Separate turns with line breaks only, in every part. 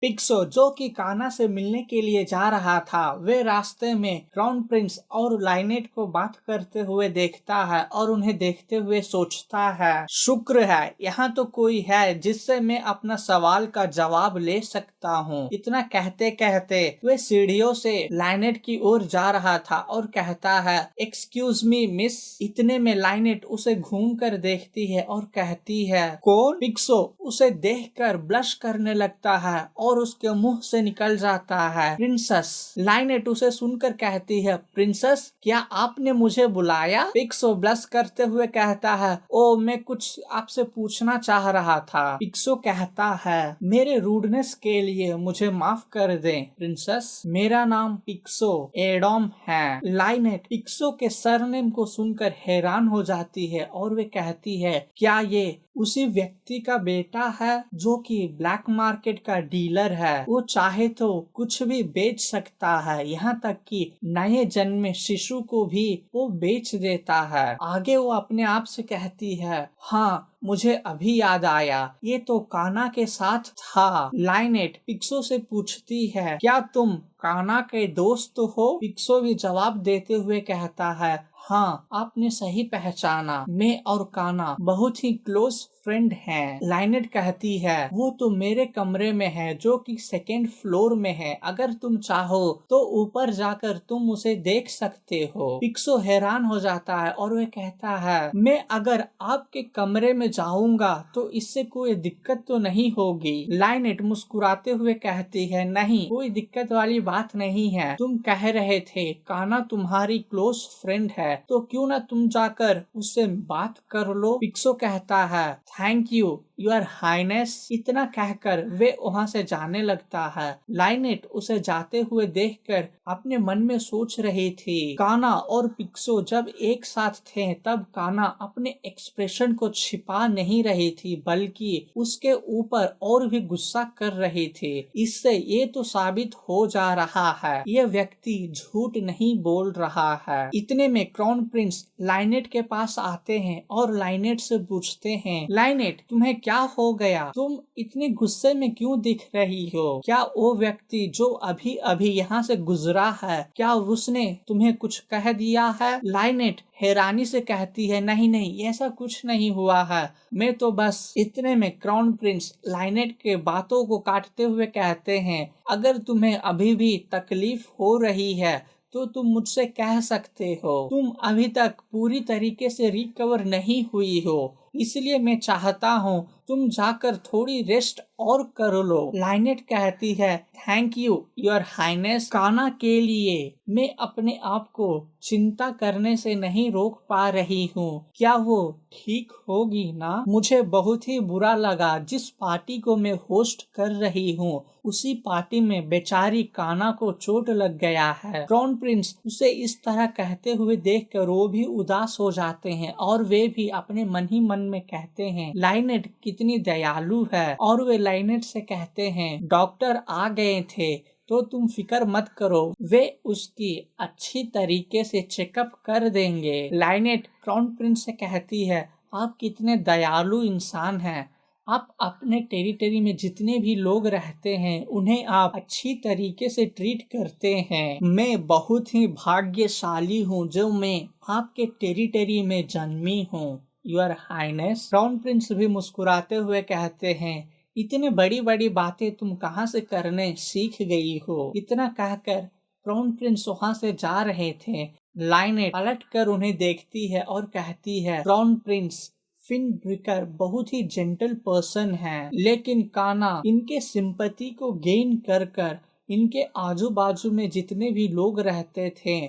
Pixo जो कि काना से मिलने के लिए जा रहा था, वे रास्ते में क्राउन प्रिंस और लाइनेट को बात करते हुए देखता है और उन्हें देखते हुए सोचता है, शुक्र है यहाँ तो कोई है जिससे मैं अपना सवाल का जवाब ले सकता हूँ। इतना कहते कहते वे सीढ़ियों से लाइनेट की ओर जा रहा था और कहता है, एक्सक्यूज मी मिस। इतने में लाइनेट उसे घूम कर देखती है और कहती है, कौन? पिक्सो उसे देखकर ब्लश करने लगता है और उसके मुंह से निकल जाता है, प्रिंसेस। लाइनेट उसे सुनकर कहती है, प्रिंसेस क्या आपने मुझे बुलाया? पिक्सो ब्लश करते हुए कहता है, ओ मैं कुछ आपसे पूछना चाह रहा था। पिक्सो कहता है, मेरे रूडनेस के लिए मुझे माफ कर दें प्रिंसेस, मेरा नाम पिक्सो एडम है। लाइनेट पिक्सो के सरनेम को सुनकर हैरान हो जाती है और वे कहती है, क्या ये उसी व्यक्ति का बेटा है जो कि ब्लैक मार्केट का डीलर है? वो चाहे तो कुछ भी बेच सकता है, यहाँ तक कि नए जन्मे शिशु को भी वो बेच देता है। आगे वो अपने आप से कहती है, हाँ मुझे अभी याद आया, ये तो काना के साथ था। लाइनेट पिक्सो से पूछती है, क्या तुम काना के दोस्त हो? पिक्सो भी जवाब देते हुए कहता है, हाँ आपने सही पहचाना, मैं और काना बहुत ही क्लोज फ्रेंड हैं। लाइनेट कहती है, वो तो मेरे कमरे में है जो कि सेकेंड फ्लोर में है, अगर तुम चाहो तो ऊपर जाकर तुम उसे देख सकते हो। पिक्सो हैरान हो जाता है और वह कहता है, मैं अगर आपके कमरे में जाऊंगा तो इससे कोई दिक्कत तो नहीं होगी? लाइनेट मुस्कुराते हुए कहती है, नहीं कोई दिक्कत वाली बात नहीं है। तुम कह रहे थे काना तुम्हारी क्लोज फ्रेंड है, तो क्यों ना तुम जाकर उससे बात कर लो? पिक्सो कहता है, थैंक यू योर हाइनेस। इतना कहकर वे वहाँ से जाने लगता है। लाइनेट उसे जाते हुए देखकर अपने मन में सोच रही थी, काना और पिक्सो जब एक साथ थे तब काना अपने एक्सप्रेशन को छिपा नहीं रही थी, बल्कि उसके ऊपर और भी गुस्सा कर रही थी। इससे ये तो साबित हो जा रहा है ये व्यक्ति झूठ नहीं बोल रहा है। इतने में क्राउन प्रिंस लाइनेट के पास आते हैं और लाइनेट से पूछते हैं, लाइनेट तुम्हें क्या हो गया? तुम इतने गुस्से में क्यों दिख रही हो? क्या वो व्यक्ति जो अभी अभी यहाँ से गुजरा है, क्या उसने तुम्हें कुछ कह दिया है? लाइनेट हैरानी से कहती है, नहीं नहीं ऐसा कुछ नहीं हुआ है, मैं तो बस। इतने में क्राउन प्रिंस लाइनेट के बातों को काटते हुए कहते हैं, अगर तुम्हें अभी भी तकलीफ हो रही है तो तुम मुझसे कह सकते हो, तुम अभी तक पूरी तरीके से रिकवर नहीं हुई हो, इसलिए मैं चाहता हूँ तुम जाकर थोड़ी रेस्ट और कर लो। लाइनेट कहती है, थैंक यू योर हाइनेस। काना के लिए मैं अपने आप को चिंता करने से नहीं रोक पा रही हूँ, क्या वो ठीक होगी ना? मुझे बहुत ही बुरा लगा, जिस पार्टी को मैं होस्ट कर रही हूँ उसी पार्टी में बेचारी काना को चोट लग गया है। क्राउन प्रिंस उसे इस तरह कहते हुए देखकर वो भी उदास हो जाते हैं और वे भी अपने मन ही मन में कहते हैं, लाइनेट कितनी दयालु है। और वे लाइनेट से कहते हैं, डॉक्टर आ गए थे तो तुम फिक्र मत करो, वे उसकी अच्छी तरीके से चेकअप कर देंगे। लाइनेट क्राउन प्रिंस से कहती है, आप कितने दयालु इंसान हैं, आप अपने टेरिटरी में जितने भी लोग रहते हैं उन्हें आप अच्छी तरीके से ट्रीट करते हैं। मैं बहुत ही भाग्यशाली हूँ जो मैं आपके टेरिटरी में जन्मी हूँ योर हाइनेस। क्राउन प्रिंस भी मुस्कुराते हुए कहते हैं, इतने बड़ी बड़ी बातें तुम कहाँ से करने सीख गई हो? इतना कहकर क्राउन प्रिंस वहाँ से जा रहे थे। लाइनेट पलट कर उन्हें देखती है और कहती है, क्राउन प्रिंस फिन ब्रिकर बहुत ही जेंटल पर्सन है, लेकिन काना इनके सिंपैथी को गेन कर कर इनके आजू बाजू में जितने भी लोग रहते थे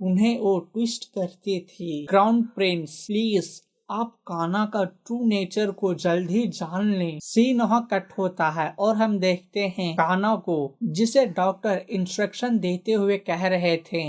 उन्हें वो ट्विस्ट करती थी। क्राउन प्रिंस प्लीज आप काना का ट्रू नेचर को जल्द ही जान लें। सीन वहाँ कट होता है और हम देखते हैं काना को, जिसे डॉक्टर इंस्ट्रक्शन देते हुए कह रहे थे,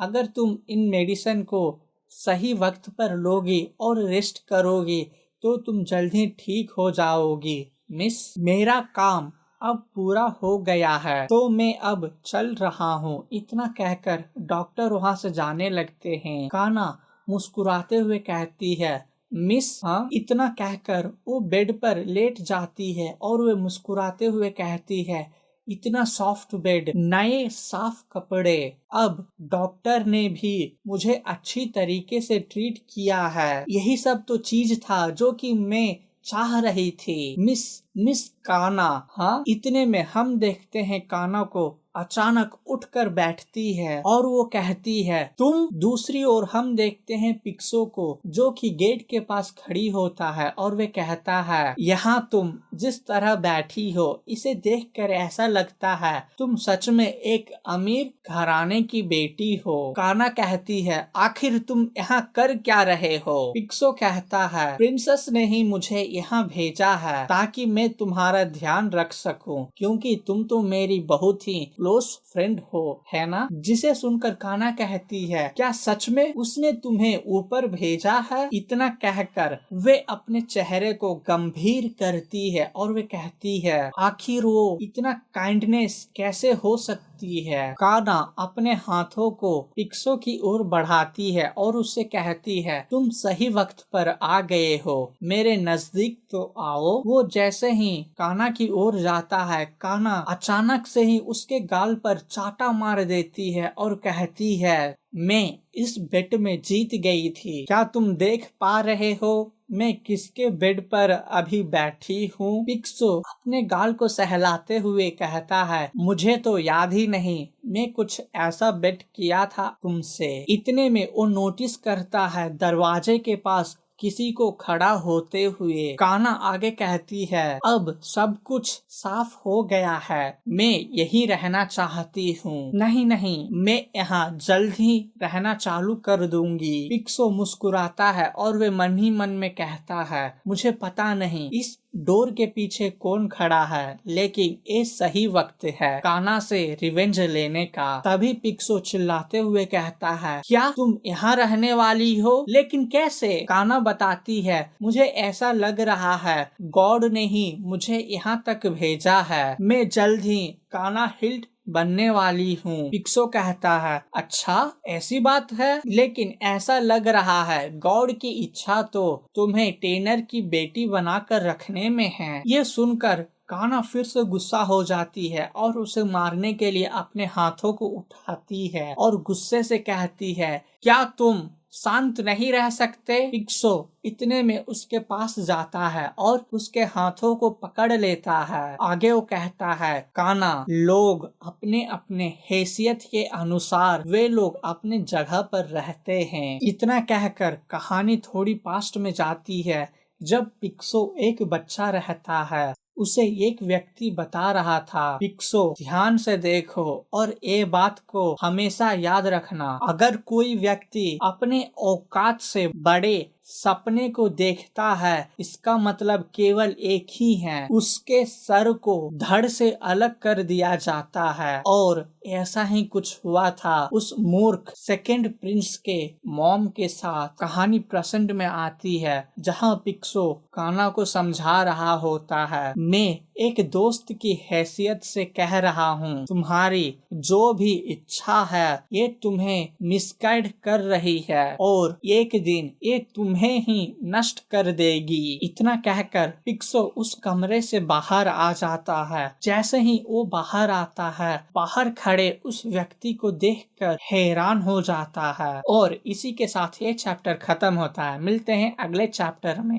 अगर तुम इन मेडिसिन को सही वक्त पर लोगी और रेस्ट करोगी तो तुम जल्द ही ठीक हो जाओगी। मिस, मेरा काम अब पूरा हो गया है तो मैं अब चल रहा हूँ। इतना कहकर डॉक्टर वहाँ से जाने लगते हैं। काना मुस्कुराते हुए कहती है, मिस हाँ? इतना कहकर वो बेड पर लेट जाती है और वे मुस्कुराते हुए कहती है, इतना सॉफ्ट बेड, नए साफ कपड़े। अब डॉक्टर ने भी मुझे अच्छी तरीके से ट्रीट किया है। यही सब तो चीज था जो कि मैं चाह रही थी। मिस काना। हाँ, इतने में हम देखते हैं काना को अचानक उठकर बैठती है और वो कहती है तुम। दूसरी ओर हम देखते हैं पिक्सो को जो कि गेट के पास खड़ी होता है और वे कहता है यहाँ तुम जिस तरह बैठी हो इसे देखकर ऐसा लगता है तुम सच में एक अमीर घराने की बेटी हो। काना कहती है आखिर तुम यहाँ कर क्या रहे हो। पिक्सो कहता है प्रिंसेस ने ही मुझे यहाँ भेजा है ताकि मैं तुम्हारा ध्यान रख सकूं, क्योंकि तुम तो मेरी बहुत ही क्लोज फ्रेंड हो, है ना। जिसे सुनकर काना कहती है क्या सच में उसने तुम्हें ऊपर भेजा है। इतना कहकर वे अपने चेहरे को गंभीर करती है और वे कहती है आखिर वो इतना काइंडनेस कैसे हो सकती है। काना अपने हाथों को पिक्सो की ओर बढ़ाती है और उससे कहती है तुम सही वक्त पर आ गए हो, मेरे नजदीक तो आओ। वो जैसे ही काना की ओर जाता है काना अचानक से ही उसके गाल पर चाटा मार देती है और कहती है मैं इस बेट में जीत गई थी। क्या तुम देख पा रहे हो मैं किसके बेड पर अभी बैठी हूँ। पिक्सो अपने गाल को सहलाते हुए कहता है मुझे तो याद ही नहीं मैं कुछ ऐसा बेट किया था तुमसे। इतने में वो नोटिस करता है दरवाजे के पास किसी को खड़ा होते हुए। काना आगे कहती है अब सब कुछ साफ हो गया है, मैं यहीं रहना चाहती हूँ। नहीं, मैं यहाँ जल्द ही रहना चालू कर दूंगी। पिक्सो मुस्कुराता है और वे मन ही मन में कहता है मुझे पता नहीं इस डोर के पीछे कौन खड़ा है, लेकिन ये सही वक्त है काना से रिवेंज लेने का। तभी पिक्सो चिल्लाते हुए कहता है क्या तुम यहाँ रहने वाली हो, लेकिन कैसे। काना बताती है मुझे ऐसा लग रहा है गॉड ने ही मुझे यहाँ तक भेजा है, मैं जल्द ही काना हिल्ट बनने वाली हूँ। पिक्सो कहता है अच्छा ऐसी बात है, लेकिन ऐसा लग रहा है गॉड की इच्छा तो तुम्हें टेनर की बेटी बनाकर रखने में है। ये सुनकर काना फिर से गुस्सा हो जाती है और उसे मारने के लिए अपने हाथों को उठाती है और गुस्से से कहती है क्या तुम शांत नहीं रह सकते। पिक्सो इतने में उसके पास जाता है और उसके हाथों को पकड़ लेता है। आगे वो कहता है काना लोग अपने अपने हैसियत के अनुसार वे लोग अपने जगह पर रहते हैं। इतना कहकर कहानी थोड़ी पास्ट में जाती है जब पिक्सो एक बच्चा रहता है। उसे एक व्यक्ति बता रहा था पिक्सो ध्यान से देखो और ये बात को हमेशा याद रखना, अगर कोई व्यक्ति अपने औकात से बड़े सपने को देखता है इसका मतलब केवल एक ही है, उसके सर को धड़ से अलग कर दिया जाता है। और ऐसा ही कुछ हुआ था उस मूर्ख सेकंड प्रिंस के मॉम के साथ। कहानी प्रेजेंट में आती है जहां पिक्सो काना को समझा रहा होता है मैं एक दोस्त की हैसियत से कह रहा हूँ तुम्हारी जो भी इच्छा है ये तुम्हें मिसगाइड कर रही है और एक दिन ये तुम्हें ही नष्ट कर देगी। इतना कहकर पिक्सो उस कमरे से बाहर आ जाता है। जैसे ही वो बाहर आता है बाहर खड़े उस व्यक्ति को देखकर हैरान हो जाता है। और इसी के साथ ये चैप्टर खत्म होता है। मिलते हैं अगले चैप्टर में।